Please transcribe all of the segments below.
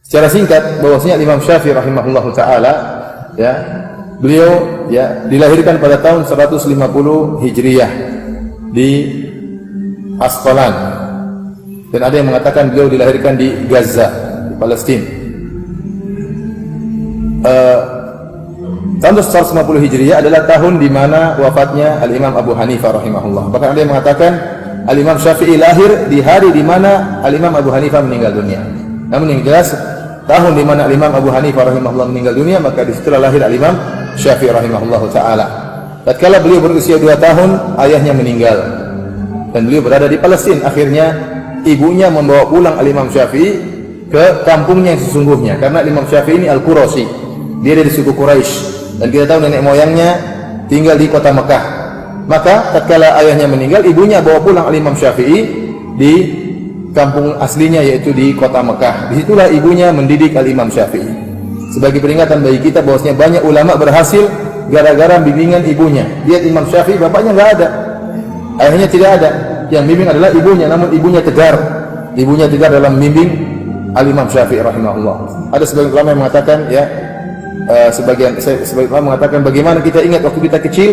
Secara singkat bahwasanya Imam Syafi'i rahimahullahu taala ya, beliau ya dilahirkan pada tahun 150 Hijriyah di Asqalan. Dan ada yang mengatakan beliau dilahirkan di Gaza, di Palestina. Tahun 150 Hijriyah adalah tahun di mana wafatnya Al-Imam Abu Hanifah rahimahullah. Bahkan ada yang mengatakan Al-Imam Syafi'i lahir di hari di mana Al-Imam Abu Hanifah meninggal dunia. Namun yang jelas tahun di mana Al-Imam Abu Hanifah rahimahullah meninggal dunia, maka disitulah lahir Al-Imam Syafi'i rahimahullah taala. Tatkala beliau berusia 2 tahun, ayahnya meninggal dan beliau berada di Palestina. Akhirnya ibunya membawa pulang Al-Imam Syafi'i ke kampungnya yang sesungguhnya, karena Imam Syafi'i ini Al-Qurashi, dia dari suku Quraisy, dan kita tahu nenek moyangnya tinggal di kota Mekah. Maka tatkala ayahnya meninggal, ibunya bawa pulang Al-Imam Syafi'i di kampung aslinya, yaitu di kota Mekah. Disitulah ibunya mendidik Al-Imam Syafi'i. Sebagai peringatan bagi kita bahwasanya banyak ulama berhasil gara-gara bimbingan ibunya. Lihat Imam Syafi'i, bapaknya nggak ada, ayahnya tidak ada, yang bimbing adalah ibunya. Namun ibunya tegar dalam membimbing Al-Imam Syafi'i rahimahullah. Ada sebagian ulama yang mengatakan ya, sebagian ulama mengatakan bagaimana kita ingat waktu kita kecil,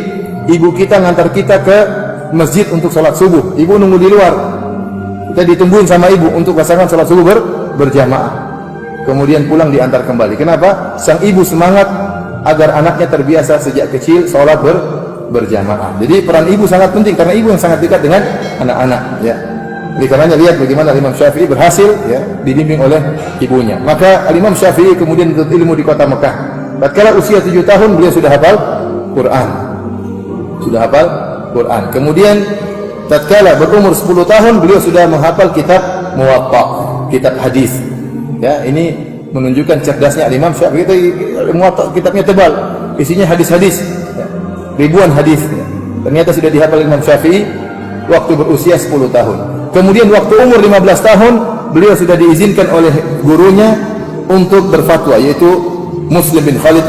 ibu kita ngantar kita ke masjid untuk sholat subuh, ibu nunggu di luar, kita ditungguin sama ibu untuk pasangan sholat subuh berjamaah, kemudian pulang diantar kembali. Kenapa? Sang ibu semangat agar anaknya terbiasa sejak kecil sholat berjamaah. Jadi peran ibu sangat penting, karena ibu yang sangat dekat dengan anak-anak ya. Oleh karenanya lihat bagaimana Imam Syafi'i berhasil ya dibimbing oleh ibunya. Maka Imam Syafi'i kemudian menuntut ilmu di kota Mekah. Tatkala usia 7 tahun beliau sudah hafal Quran. Kemudian tatkala berumur 10 tahun beliau sudah menghafal kitab Muwatta, kitab hadis. Ya, ini menunjukkan cerdasnya Imam Syafi'i. Muwatta kitabnya tebal, isinya hadis-hadis, ya, ribuan hadis. Ya. Ternyata sudah dihafal Imam Syafi'i waktu berusia 10 tahun. Kemudian waktu umur 15 tahun beliau sudah diizinkan oleh gurunya untuk berfatwa, yaitu Muslim bin Khalid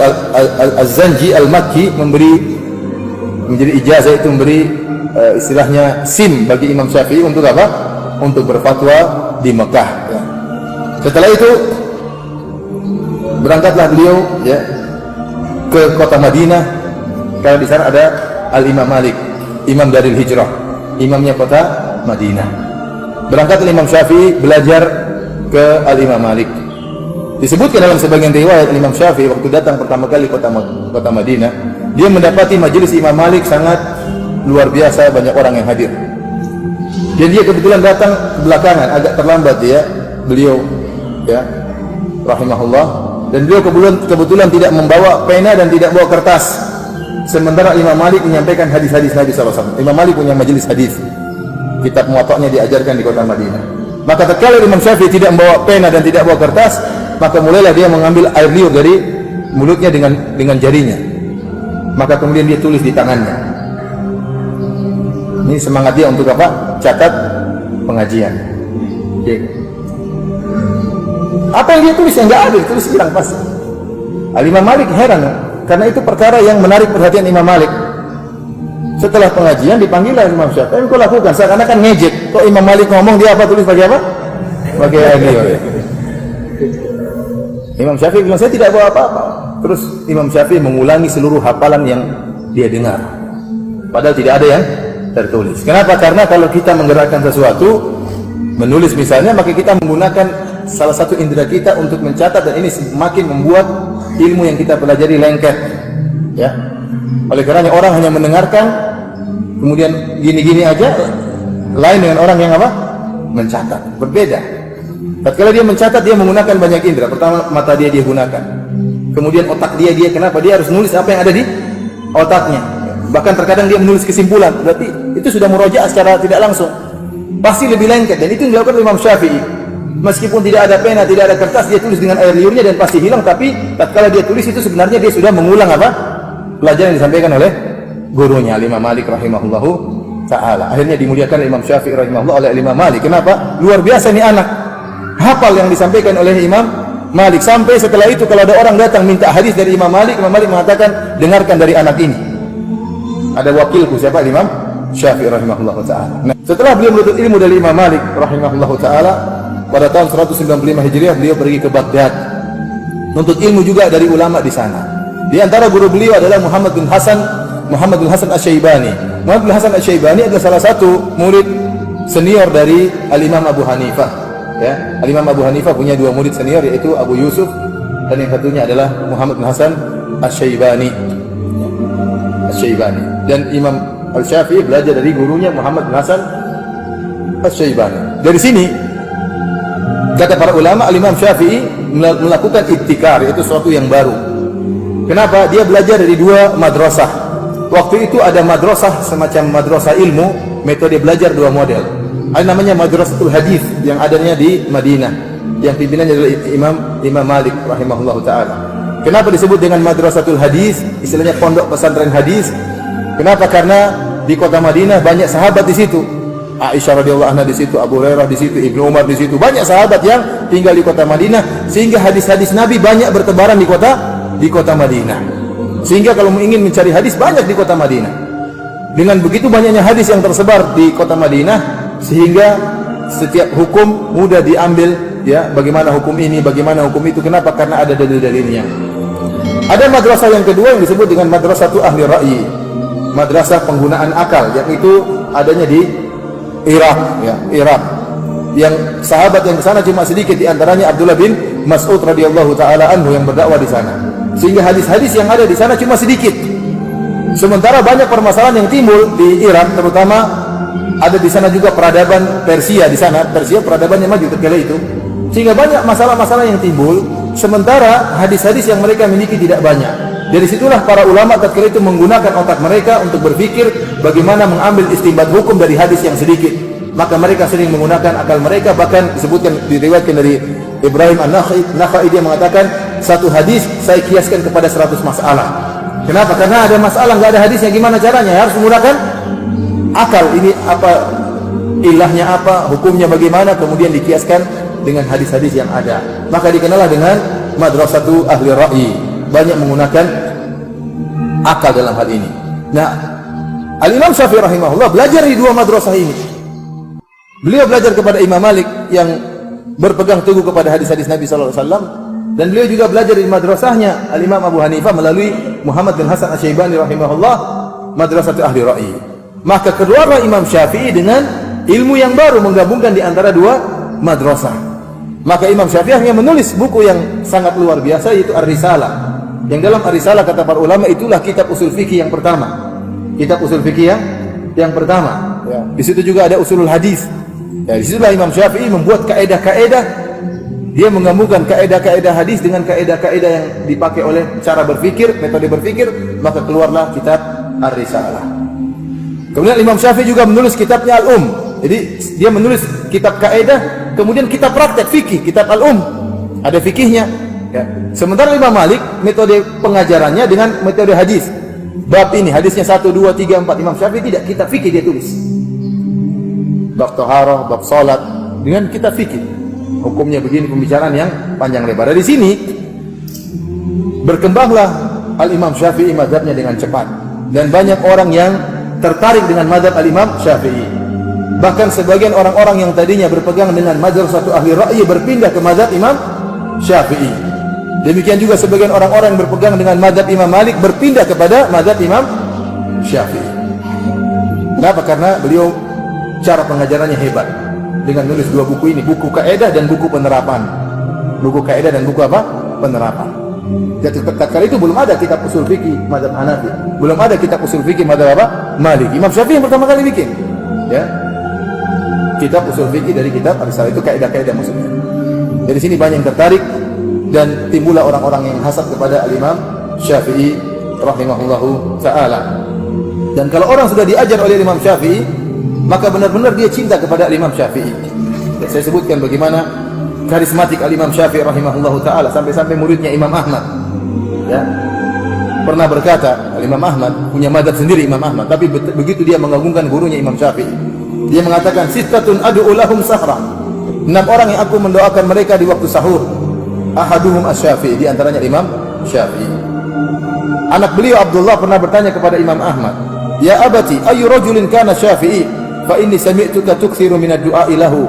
Al-Zanji Al-Makki menjadi ijazah, itu memberi istilahnya SIM bagi Imam Syafi'i untuk apa? Untuk berfatwa di Mekah ya. Setelah itu berangkatlah beliau ya ke kota Madinah, karena di sana ada Al-Imam Malik, imam dari hijrah, imamnya kota Madinah. Berangkat Imam Syafi'i belajar ke Al-Imam Malik. Disebutkan dalam sebagian riwayat Imam Syafi'i waktu datang pertama kali kota Madinah, dia mendapati majelis Imam Malik sangat luar biasa, banyak orang yang hadir. Dan dia kebetulan datang belakangan, agak terlambat beliau ya rahimahullah, dan beliau kebetulan tidak membawa pena dan tidak bawa kertas. Sementara Imam Malik menyampaikan hadis-hadis Nabi SAW. Imam Malik punya majelis hadis, kitab Muwatta'nya diajarkan di kota Madinah. Maka tatkala Imam Syafi'i tidak membawa pena dan tidak bawa kertas, maka mulailah dia mengambil air liur dari mulutnya dengan jarinya. Maka kemudian dia tulis di tangannya. Ini semangat dia untuk apa? Catat pengajian. Oke. Apa yang dia tulis yang enggak ada, ditulis hilang pasti. Al-Imam Malik heran, karena itu perkara yang menarik perhatian Imam Malik. Setelah pengajian dipanggillah Imam Syafi'i, kau lakukan seakan-akan ngejek. Kok Imam Malik ngomong, dia apa tulis pakai apa? Pakai air liur. Imam Syafi'i bilang, saya tidak bawa apa-apa. Terus Imam Syafi'i mengulangi seluruh hafalan yang dia dengar, padahal tidak ada yang tertulis. Kenapa? Karena kalau kita menggerakkan sesuatu, menulis misalnya, maka kita menggunakan salah satu indera kita untuk mencatat, dan ini semakin membuat ilmu yang kita pelajari lengket ya. Oleh karenanya orang hanya mendengarkan kemudian gini-gini aja, lain dengan orang yang apa? Mencatat, berbeda. Tatkala dia mencatat, dia menggunakan banyak indera. Pertama mata dia gunakan, kemudian otak dia kenapa? Dia harus nulis apa yang ada di otaknya. Bahkan terkadang dia menulis kesimpulan, berarti itu sudah murojaah secara tidak langsung, pasti lebih lengket. Dan itu yang dilakukan Imam Syafi'i. Meskipun tidak ada pena, tidak ada kertas, dia tulis dengan air liurnya dan pasti hilang. Tapi tatkala dia tulis itu sebenarnya dia sudah mengulang apa? Pelajaran yang disampaikan oleh gurunya Imam Malik rahimahullahu ta'ala. Akhirnya dimuliakan Imam Syafi'i rahimahullah oleh Imam Malik. Kenapa? Luar biasa nih anak, hafal yang disampaikan oleh Imam Malik. Sampai setelah itu kalau ada orang datang minta hadis dari Imam Malik mengatakan, dengarkan dari anak ini. Ada wakilku, siapa? Imam Syafi'i rahimahullahu ta'ala. Nah, setelah beliau menuntut ilmu dari Imam Malik rahimahullahu ta'ala, pada tahun 195 Hijriah beliau pergi ke Baghdad. Nuntut ilmu juga dari ulama di sana. Di antara guru beliau adalah Muhammad bin Hasan Asy-Syaibani. Muhammad bin Hasan Asy-Syaibani adalah salah satu murid senior dari Al-Imam Abu Hanifah. Ya, Al-Imam Abu Hanifah punya dua murid senior, yaitu Abu Yusuf dan yang satunya adalah Muhammad bin Hasan Asy-Syaibani. Dan Imam Al-Syafi'i belajar dari gurunya Muhammad bin Hasan Asy-Syaibani. Dari sini kata para ulama, Al-Imam Syafi'i melakukan ibtikar, yaitu sesuatu yang baru. Kenapa? Dia belajar dari dua madrasah. Waktu itu ada madrasah semacam madrasah ilmu, metode belajar dua model. Ada namanya Madrasatul Hadis yang adanya di Madinah, yang pimpinannya adalah Imam Malik rahimahullahu taala. Kenapa disebut dengan Madrasatul Hadis? Istilahnya pondok pesantren hadis. Kenapa? Karena di kota Madinah banyak sahabat di situ. Aisyah radhiyallahu anha di situ, Abu Hurairah di situ, Ibnu Umar di situ. Banyak sahabat yang tinggal di kota Madinah, sehingga hadis-hadis Nabi banyak bertebaran di kota Madinah. Sehingga kalau ingin mencari hadis banyak di kota Madinah. Dengan begitu banyaknya hadis yang tersebar di kota Madinah, sehingga setiap hukum mudah diambil, ya, bagaimana hukum ini, bagaimana hukum itu. Kenapa? Karena ada dalil-dalilnya. Ada madrasah yang kedua yang disebut dengan Madrasatul Ahli Ra'yi, madrasah penggunaan akal, yang itu adanya di Irak, ya, Irak. Yang sahabat yang ke sana cuma sedikit, di antaranya Abdullah bin Mas'ud radhiyallahu taala anhu yang berdakwah di sana. Sehingga hadis-hadis yang ada di sana cuma sedikit. Sementara banyak permasalahan yang timbul di Irak, terutama ada di sana juga peradaban Persia di sana. Persia peradabannya maju ketika itu. Sehingga banyak masalah-masalah yang timbul, sementara hadis-hadis yang mereka miliki tidak banyak. Dari situlah para ulama ketika itu menggunakan otak mereka untuk berpikir bagaimana mengambil istinbat hukum dari hadis yang sedikit. Maka mereka sering menggunakan akal mereka. Bahkan disebutkan, diriwayatkan dari Ibrahim An-Nakhai, dia mengatakan, satu hadis saya kiaskan kepada 100 masalah. Kenapa? Karena ada masalah nggak ada hadisnya, gimana caranya? Harus menggunakan akal. Ini apa ilahnya, apa hukumnya, bagaimana, kemudian dikiaskan dengan hadis-hadis yang ada. Maka dikenallah dengan Madrasatul Ahli Ra'yi, banyak menggunakan akal dalam hal ini. Nah, Al-Imam Syafi'i rahimahullah belajar di dua madrasah ini. Beliau belajar kepada Imam Malik yang berpegang teguh kepada hadis-hadis Nabi sallallahu alaihi wasallam, dan beliau juga belajar di madrasahnya Al-Imam Abu Hanifah melalui Muhammad bin Hasan Asy-Syaibani rahimahullah, Madrasatul Ahli Ra'yi. Maka keluarlah Imam Syafi'i dengan ilmu yang baru, menggabungkan di antara dua madrasah. Maka Imam Syafi'i hanya menulis buku yang sangat luar biasa, yaitu Ar-Risalah. Yang dalam Ar-Risalah kata para ulama itulah kitab usul fikih yang pertama. Kitab usul fikih yang pertama. Ya. Di situ juga ada usulul hadis. Ya, di situlah Imam Syafi'i membuat kaedah-kaedah. Dia menggabungkan kaedah-kaedah hadis dengan kaedah-kaedah yang dipakai oleh cara berpikir, metode berpikir, maka keluarlah kitab Ar-Risalah. Kemudian Imam Syafi'i juga menulis kitabnya Jadi dia menulis kitab kaedah, kemudian kitab praktek fikih, kitab ada fikihnya. Ya. Sementara Imam Malik metode pengajarannya dengan metode hadis. Bab ini hadisnya 1, 2, 3, 4. Imam Syafi'i tidak, kitab fikih dia tulis. Bab taharah, bab salat, dengan kitab fikih. Hukumnya begini, pembicaraan yang panjang lebar. Dari sini berkembanglah Al-Imam Syafi'i mazhabnya dengan cepat, dan banyak orang yang tertarik dengan mazhab Al-Imam Syafi'i. Bahkan sebagian orang-orang yang tadinya berpegang dengan Madrasatul Ahli Ra'yi berpindah ke mazhab Imam Syafi'i. Demikian juga sebagian orang-orang yang berpegang dengan mazhab Imam Malik berpindah kepada mazhab Imam Syafi'i. Kenapa? Karena beliau cara pengajarannya hebat. Dengan nulis dua buku ini, buku kaidah dan buku penerapan. Buku kaidah dan buku apa? Penerapan. Jadi ketika itu belum ada kitab usul fikih mazhab Hanafi, belum ada kitab usul fikih mazhab apa? Malik. Imam Syafi'i yang pertama kali bikin, ya, kitab usul fikih dari kitab Ar-Risalah, itu kaidah-kaidah maksudnya. Dari sini banyak yang tertarik dan timbullah orang-orang yang hasad kepada Al-Imam Syafi'i rahimahullahu taala. Dan kalau orang sudah diajar oleh Imam Syafi'i, maka benar-benar dia cinta kepada Imam Syafi'i. Ya, saya sebutkan bagaimana karismatik Imam Syafi'i rahimahullahu taala, sampai-sampai muridnya Imam Ahmad, ya, pernah berkata, Imam Ahmad punya mazhab sendiri Imam Ahmad, tapi begitu dia mengagungkan gurunya Imam Syafi'i, dia mengatakan, sittatun ad'u lahum sahra, 6 orang yang aku mendoakan mereka di waktu sahur. Ahaduhum Asy-Syafi'i, di antaranya Imam Syafi'i. Anak beliau Abdullah pernah bertanya kepada Imam Ahmad, ya abati, ayu rajulin kana Syafi'i, fa inni sami'tuka tukthiru minad du'a ilahu.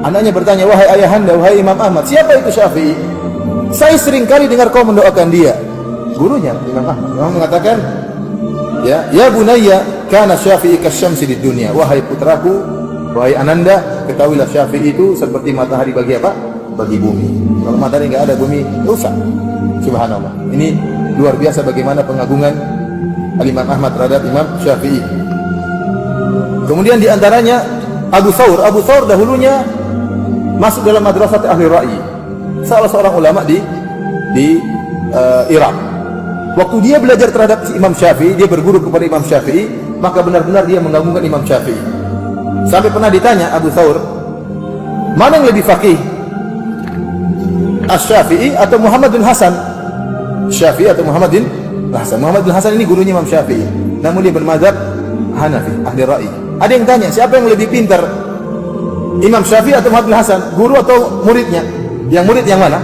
Anaknya bertanya, wahai ayahanda, wahai Imam Ahmad, siapa itu Syafi'i? Saya sering kali dengar kau mendoakan dia. Gurunya Imam Ahmad. Imam mengatakan, ya bunayya, kana Syafi'i kasyamsi di dunia. Wahai putraku, wahai ananda, ketahuilah Syafi'i itu seperti matahari bagi apa? Bagi bumi. Kalau matahari enggak ada, bumi rusak. Subhanallah. Ini luar biasa bagaimana pengagungan Imam Ahmad terhadap Imam Syafi'i. Kemudian di antaranya Abu Thawr. Abu Thawr dahulunya masuk dalam madrasah ahli ra'yi, salah seorang ulama di Irak. Waktu dia belajar terhadap Imam Syafi'i, dia berguru kepada Imam Syafi'i, maka benar-benar dia mengagungkan Imam Syafi'i. Sampai pernah ditanya Abu Thawr, mana yang lebih faqih, Asy-Syafi'i atau Muhammad bin Hasan? Syafi'i atau Muhammad bin Hasan? Muhammad bin Hasan ini gurunya Imam Syafi'i, namun dia bermadzhab Hanafi, ahli ra'yi. Ada yang tanya, siapa yang lebih pintar, Imam Syafi'i atau Muhammad bin Hasan? Guru atau muridnya? Yang murid yang mana?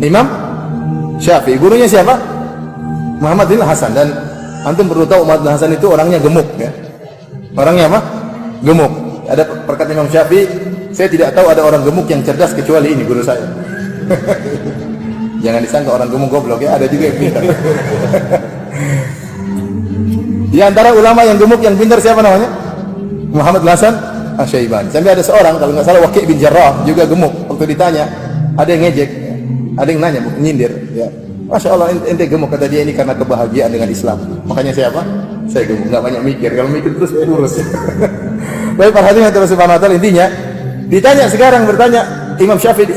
Imam Syafi'i. Gurunya siapa? Muhammad bin Hasan. Dan antum perlu tahu Muhammad bin Hasan itu orangnya gemuk, ya. Orangnya apa? Gemuk. Ada perkataan Imam Syafi'i, saya tidak tahu ada orang gemuk yang cerdas kecuali ini guru saya. Jangan disangka orang gemuk goblok, ya. Ada juga yang pintar. Di antara ulama yang gemuk yang pintar siapa namanya? Muhammad bin Hasan Asy-Syaibani. Sampai ada seorang, kalau nggak salah Waqi' bin Jarrah, juga gemuk. Waktu ditanya, ada yang ngejek, ada yang nanya, nyindir, ya. Masya Allah, ente gemuk, kata dia, ini karena kebahagiaan dengan Islam. Makanya saya apa? Saya gemuk, nggak banyak mikir. Kalau mikir terus kurus. Baik, perhatikan terus subhanahu wa ta'ala. Intinya, ditanya sekarang, bertanya Imam Syafi'i,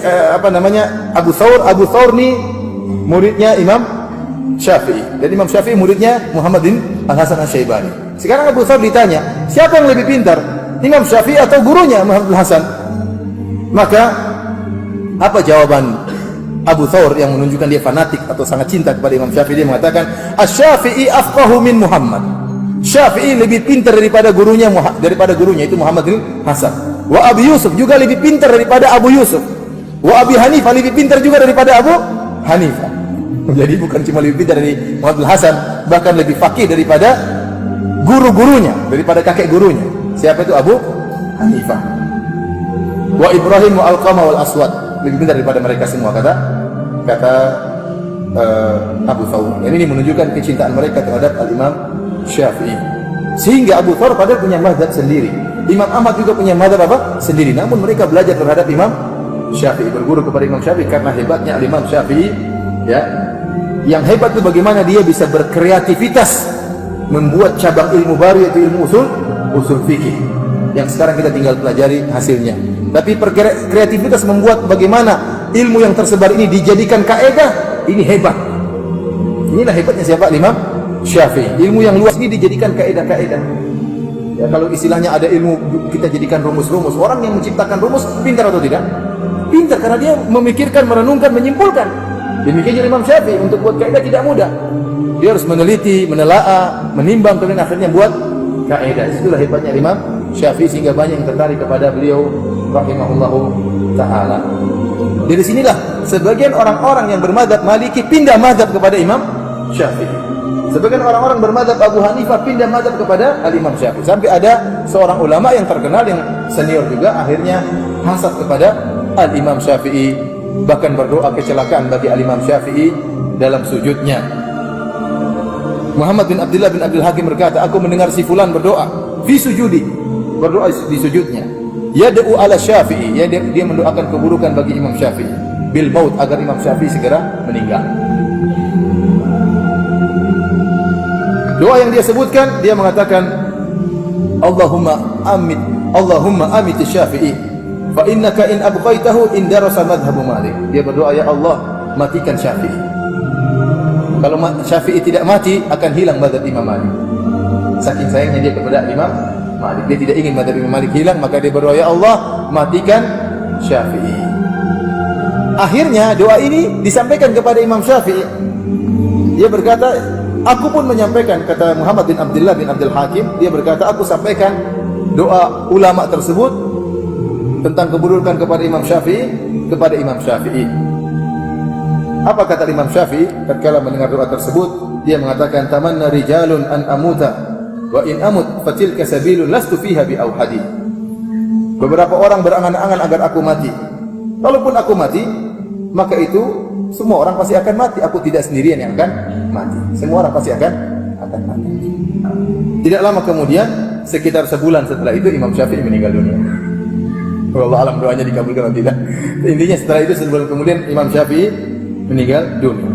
Abu Thawr. Abu Thawr ini muridnya Imam Syafi'i, dan Imam Syafi'i muridnya Muhammad bin Hasan Asy-Syaibani. Sekarang Abu Thawr ditanya, siapa yang lebih pintar, Imam Syafi'i atau gurunya Muhammad bin Hasan? Maka apa jawaban Abu Thawr yang menunjukkan dia fanatik atau sangat cinta kepada Imam Syafi'i? Dia mengatakan, Asy-Syafi'i afqahu min Muhammad. Syafi'i lebih pintar daripada gurunya itu Muhammad bin Hasan. Wa Abi Yusuf juga lebih pintar daripada Abu Yusuf. Wa Abi Hanifah lebih pintar juga daripada Abu Hanifah. Jadi bukan cuma lebih pintar dari Muhammad bin Hasan, bahkan lebih faqih daripada guru-gurunya, daripada kakek gurunya. Siapa itu? Abu Hanifah. Wa Ibrahim wa Alqamah wal Aswad, lebih pintar daripada mereka semua, kata Abu Thawr. Ini menunjukkan kecintaan mereka terhadap Al-Imam Syafi'i. Sehingga Abu Thawr padahal punya mazhab sendiri. Imam Ahmad juga punya mazhab apa? Sendiri. Namun mereka belajar terhadap Imam Syafi'i, berguru kepada Imam Syafi'i karena hebatnya Al-Imam Syafi'i, ya. Yang hebat itu bagaimana dia bisa berkreativitas membuat cabang ilmu baru, yaitu ilmu usul fikih, yang sekarang kita tinggal pelajari hasilnya. Tapi kreativitas membuat bagaimana ilmu yang tersebar ini dijadikan kaidah, ini hebat. Inilah hebatnya siapa? Imam Syafi'i. Ilmu yang luas ini dijadikan kaidah-kaidah. Ya, kalau istilahnya ada ilmu kita jadikan rumus-rumus. Orang yang menciptakan rumus pintar atau tidak? Pintar, karena dia memikirkan, merenungkan, menyimpulkan. Demikian Imam Syafi'i, untuk buat kaidah tidak mudah. Dia harus meneliti, menelaah, menimbang, kemudian akhirnya buat kaidah. Itulah hebatnya Imam Syafi'i, sehingga banyak yang tertarik kepada beliau rahimahullahu ta'ala. Dari sinilah sebagian orang-orang yang bermadzhab Maliki pindah mazhab kepada Imam Syafi'i. Sebagian orang-orang bermadzhab Abu Hanifah pindah mazhab kepada Al-Imam Syafi'i. Sampai ada seorang ulama yang terkenal, yang senior juga, akhirnya hasad kepada Al-Imam Syafi'i, bahkan berdoa kecelakaan bagi Al-Imam Syafi'i dalam sujudnya. Muhammad bin Abdullah bin Abdul Hakim berkata, aku mendengar si fulan berdoa fi sujudi, berdoa di sujudnya, yad'u ala Syafi'i, ya, dia mendoakan keburukan bagi Imam Syafi'i, bil maut, agar Imam Syafi'i segera meninggal. Doa yang dia sebutkan, dia mengatakan, Allahumma amit Syafi'i, fa innaka in abqaitahu in darasa madhhabu Malik. Dia berdoa, ya Allah, matikan Syafi'i. Kalau Syafi'i tidak mati, akan hilang mazhab Imam Malik. Saking sayangnya dia kepada Imam Malik, dia tidak ingin mazhab Imam Malik hilang, maka dia berdoa, ya Allah, matikan Syafi'i. Akhirnya doa ini disampaikan kepada Imam Syafi'i. Dia berkata, aku pun menyampaikan, kata Muhammad bin Abdullah bin Abdul Hakim, dia berkata, aku sampaikan doa ulama tersebut tentang keburukan kepada Imam Syafi'i kepada Imam Syafi'i. Apa kata Imam Syafi'i tatkala mendengar doa tersebut? Dia mengatakan, tamanna rijalun an amuta wa in amut fatilka sabilun lastu fiha bi auhadi. Beberapa orang berangan-angan agar aku mati. Kalaupun aku mati, maka itu semua orang pasti akan mati. Aku tidak sendirian yang akan mati. Semua orang pasti akan mati. Tidak lama kemudian, sekitar sebulan setelah itu Imam Syafi'i meninggal dunia. Allah alam doanya dikabulkan atau tidak. Intinya setelah itu sebulan kemudian Imam Syafi'i meninggal dunia.